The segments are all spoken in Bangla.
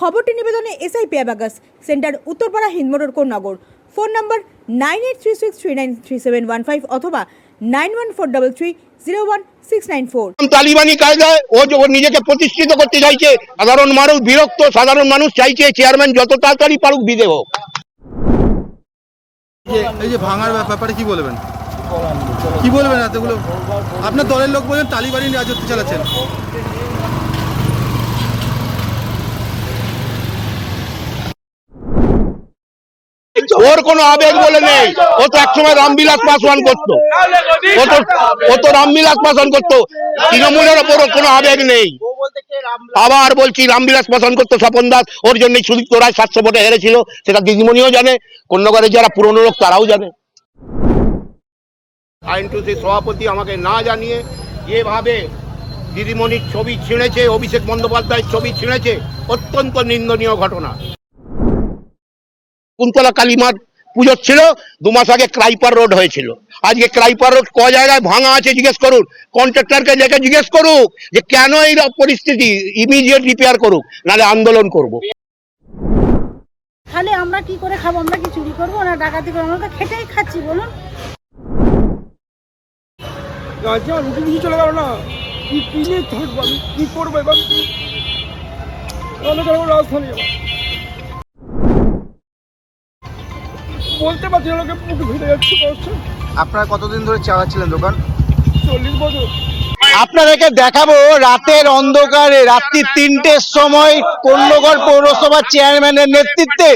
খবরটি নিবেদনে এসআই পেয়াবাগাস centre Uttarpara Hindmotor Konnagar. Phone number 9836393715 অথবা 9143301694। তালিবানি কায়দায় ও নিজেকে প্রতিষ্ঠিত করতে চাইছে। সাধারণ মানুষ বিরক্ত, সাধারণ মানুষ চাইছে চেয়ারম্যান যত তাড়াতাড়ি পারুক বিদে হোক। এই যে ভাঙার ব্যাপারে কি বলবেন? কি বলবেন? এতগুলো আপনার দলের লোক বলেন তালিবানি রাজত্ব চালাচ্ছেন। ওর কোনো আবেগ বলে নেই। ও তো একসময় রামবিলাস পাসওয়ান করতো, ও তো রামবিলাস পাসওয়ান করতো। তৃণমূলের ওপর কোনো আবেগ নেই। আবার বলছি, রামবিলাস পাসওয়ান করতো স্বপন দাস, ওর জন্যই সুদীপ্ত রায় 700 ভোটে হেরেছিল। সেটা দিদিমণিও জানে, কোন্নগরের যারা পুরনো লোক তারাও জানে। আইএনটিসির সভাপতি আমাকে না জানিয়ে যেভাবে দিদিমণির ছবি ছিঁড়েছে, অভিষেক বন্দ্যোপাধ্যায়ের ছবি ছিঁড়েছে, অত্যন্ত নিন্দনীয় ঘটনা। কুন্তলা কালীমার পুজো ছিল, 2 মাস আগে ক্রাইপার রোড হয়েছিল। আজকে ক্রাইপার রোড ক জায়গায় ভাঙা আছে জিজ্ঞেস করুন, কন্ট্রাক্টরকে দেখে জিজ্ঞেস করুক যে কেন এই পরিস্থিতি, ইমিডিয়েট রিপেয়ার করুক, নাহলে আন্দোলন করব। তাহলে আমরা কি করে খাবো? আমরা কি চুরি করবো না ডাকাতি করবো? আমরা তো খেটেই খাচ্ছি, বলুন। চলে গেল না, কি নিয়ে থাকবো, কি করবো এবার? রাজধানী বলতে পারছি না, মুখে ভিড়ে যাচ্ছে। আপনারা কতদিন ধরে চালাচ্ছিলেন দোকান? 40 বছর। আপনাদেরকে দেখাবো রাতের অন্ধকারে, রাত্রি 3টের সময় কোন্নগর পৌরসভার চেয়ারম্যানের নেতৃত্বে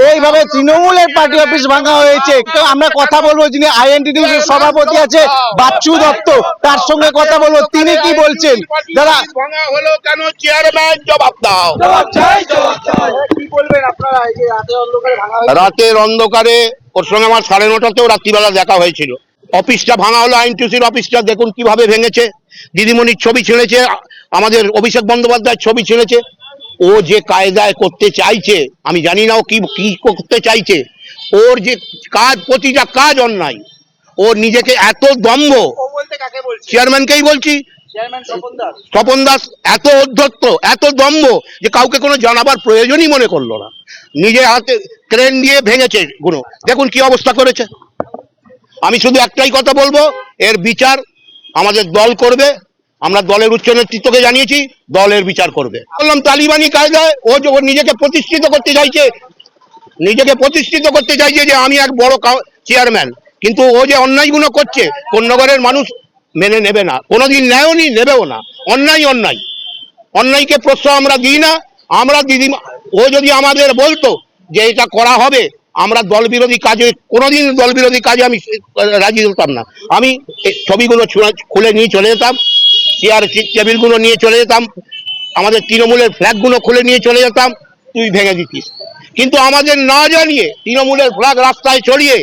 এইভাবে তৃণমূলের পার্টি অফিস ভাঙা হয়েছে। তো আমরা কথা বলবো, যিনি আইএনটিটিউসির সভাপতি আছে বাচ্চু দত্ত, তার সঙ্গে কথা বলবো, তিনি কি বলছেন। দাদা, ভাঙা হলো কেন? চেয়ারম্যান জবাব দাও। কি বলবেন আপনারা? এই যে রাতের অন্ধকারে ভাঙা রাতের অন্ধকারে ওর সঙ্গে আমার 9:30তেও রাত্রিবেলা দেখা হয়েছিল। অফিসটা ভাঙা হলো, আইএনটিসির অফিসটা দেখুন কিভাবে ভেঙেছে। দিদিমণির ছবি ছিঁড়েছে, আমাদের অভিষেক বন্দ্যোপাধ্যায়ের ছবি ছিঁড়েছে। ও যে কায়দায় করতে চাইছে, আমি জানি না ও কি করতে চাইছে। ওর যে কাজ, প্রতিটা কাজ অন্যায়। ও নিজেকে এত দম্ভ, চেয়ারম্যানকেই বলছি, স্বপন দাস এত অধ্যত্ত, এত দম্ভ যে কাউকে কোনো জানাবার প্রয়োজনই মনে করলো না। নিজে হাতে ক্রেন দিয়ে ভেঙেছে গুলো, দেখুন কি অবস্থা করেছে। আমি শুধু একটাই কথা বলবো, এর বিচার আমাদের দল করবে। আমরা দলের উচ্চ নেতৃত্বকে জানিয়েছি, দলের বিচার করবে। বললাম তালিবানি কায়দায় ও নিজেকে প্রতিষ্ঠিত করতে চাইছে, যে আমি এক বড় চেয়ারম্যান। কিন্তু ও যে অন্যায়গুলো করছে, কোন্নগরের মানুষ মেনে নেবে না, কোনোদিন নেয়ওনি, নেবেও না। অন্যায়কে প্রশ্রয় আমরা দিই না। আমরা ও যদি আমাদের বলতো যে এটা করা হবে, আমরা দলবিরোধী কাজে, কোনোদিন দলবিরোধী কাজে আমি রাজি হতাম না। আমি ছবিগুলো খুলে নিয়ে চলে যেতাম, চেয়ার টেবিলগুলো নিয়ে চলে যেতাম, আমাদের তৃণমূলের ফ্ল্যাগগুলো খুলে নিয়ে চলে যেতাম, তুই ভেঙে দিতিস। কিন্তু আমাদের না জানিয়ে তৃণমূলের ফ্ল্যাগ রাস্তায় চড়িয়ে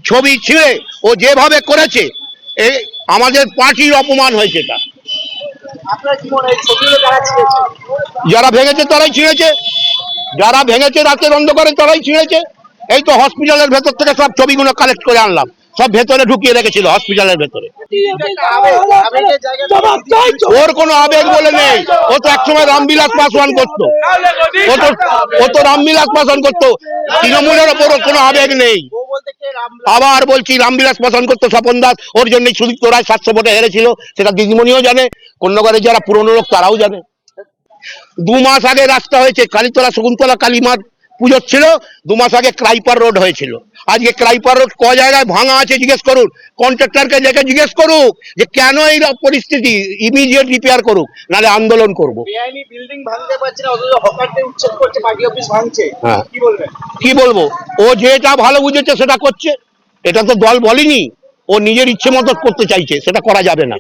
ছবি ছিঁড়ে ও যেভাবে করেছে, আমাদের পার্টির অপমান হয়েছে। এটা যারা ভেঙেছে তারাই ছিঁড়েছে, যারা ভেঙেছে রাতের অন্ধকারে তারাই ছিঁড়েছে। এই তো হসপিটালের ভেতর থেকে সব ছবিগুলো কালেক্ট করে আনলাম, সব ভেতরে ঢুকিয়ে রেখেছিল হসপিটালের ভেতরে। ওর কোনো আবেগ বলে নেই। ও তো একসময় রামবিলাস পাসওয়ান করতো, তৃণমূলের ওপর কোনো আবেগ নেই। আবার বলছি, রামবিলাস পাসওয়ান করতো স্বপন দাস, ওর জন্যই সুদীপ্ত রায় 700 ভোটে হেরেছিল। সেটা দিদিমণিও জানে, কোন্নগরের যারা পুরনো লোক তারাও জানে। 2 মাস আগে রাস্তা হয়েছে, কালীতলা শকুন্তলা কালীমার পুজো ছিল, 2 মাস আগে ক্রাইপার রোড হয়েছিল। আজকে ক্রাইপার রোড ক জায়গায় ভাঙা আছে জিজ্ঞেস করুন, কন্ট্রাক্টরকে দেখে জিজ্ঞেস করুক যে কেন এই পরিস্থিতি, ইমিডিয়েট রিপেয়ার করুক, নাহলে আন্দোলন করব। কি বলবো? ও যেটা ভালো বুঝেছে সেটা করছে, এটা তো দল বলেনি। ও নিজের ইচ্ছে মতো করতে চাইছে, সেটা করা যাবে না।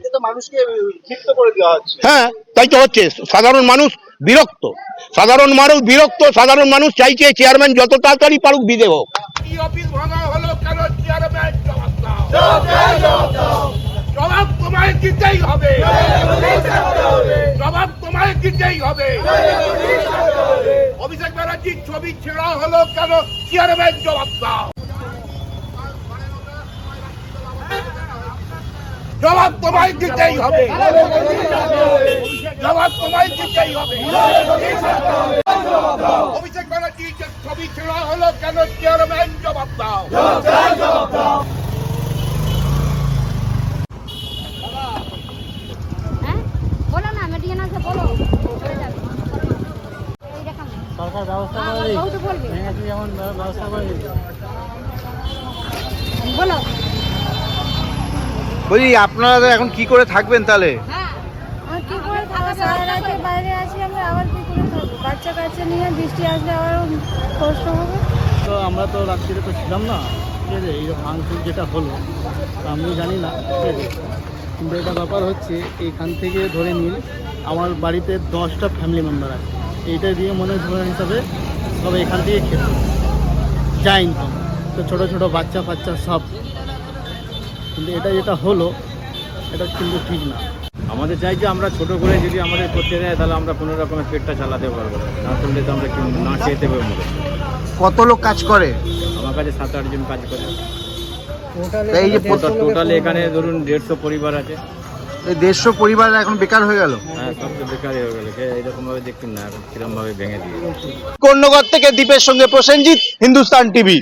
হ্যাঁ, তাই তো হচ্ছে। সাধারণ মানুষ বিরক্ত, সাধারণ মানুষ চাইছে চেয়ারম্যান যত তাড়াতাড়ি পারুক বিদে হোক। অফিস ভাঙা হলো কেন? চেয়ারম্যান জবাব দাও। জবাব তোমায় দিতেই হবে, জবাব তোমায় দিতেই হবে। অভিষেক ব্যানার্জির ছবি ছেঁড়া হলো কেন? চেয়ারম্যান জবাব দাও। জবাব তোমায় দিতেই হবে, জবাব তোমায় দিতেই হবে। না হলো কেন চেয়ারম্যান জবাব দাও। হ্যাঁ বলো না মেডিকেল আছে বলো চলে যাবে এই দেখাম সরকার ব্যবস্থা বহুত বলবে যেমন ব্যবস্থা করে বলো বলি আপনারা এখন কি করে থাকবেন তাহলে? হ্যাঁ আর কি করে থাকা সারা রাতে বাইরে আছি আমরা আবার কি করে থাকবো বাচ্চা কাচ্চা নিয়ে বৃষ্টি আসলে আবার কষ্ট হবে তো আমরা তো রাত্রিরে তো ছিলাম না, ঠিক আছে। এই ভাঙচুর যেটা হলো তা আমি জানি না, ঠিক আছে। কিন্তু এটা ব্যাপার হচ্ছে এইখান থেকে ধরে নিন আমার বাড়িতে 10টা ফ্যামিলি মেম্বার আছে, এইটা দিয়ে মনে ধরে হিসাবে সব এখান থেকে খেত যা ইনকাম, তো ছোটো ছোটো বাচ্চা ফাচ্চা সব। কিন্তু এটা যেটা হলো এটা কিন্তু ঠিক না। আমাদের চাই যে আমরা ছোট করে যদি আমাদের করতে দেয় তাহলে আমরা কোনো রকমের পেটটা চালাতে পারবো না, করলে তো আমরা না খেতে পারবো মনে। কত লোক কাজ করে? আমার কাছে 7-8 জন কাজ করে। এই যে টোটালি এখানে ধরুন 150 পরিবার আছে। 150 পরিবার এখন বেকার হয়ে গেল। হ্যাঁ, সব তো বেকারই হয়ে গেল। এইরকমভাবে দেখছেন না এখন কিরমভাবে ভেঙে দিয়ে। কর্ণগর থেকে দীপের সঙ্গে প্রসেনজিৎ, হিন্দুস্তান টিভি।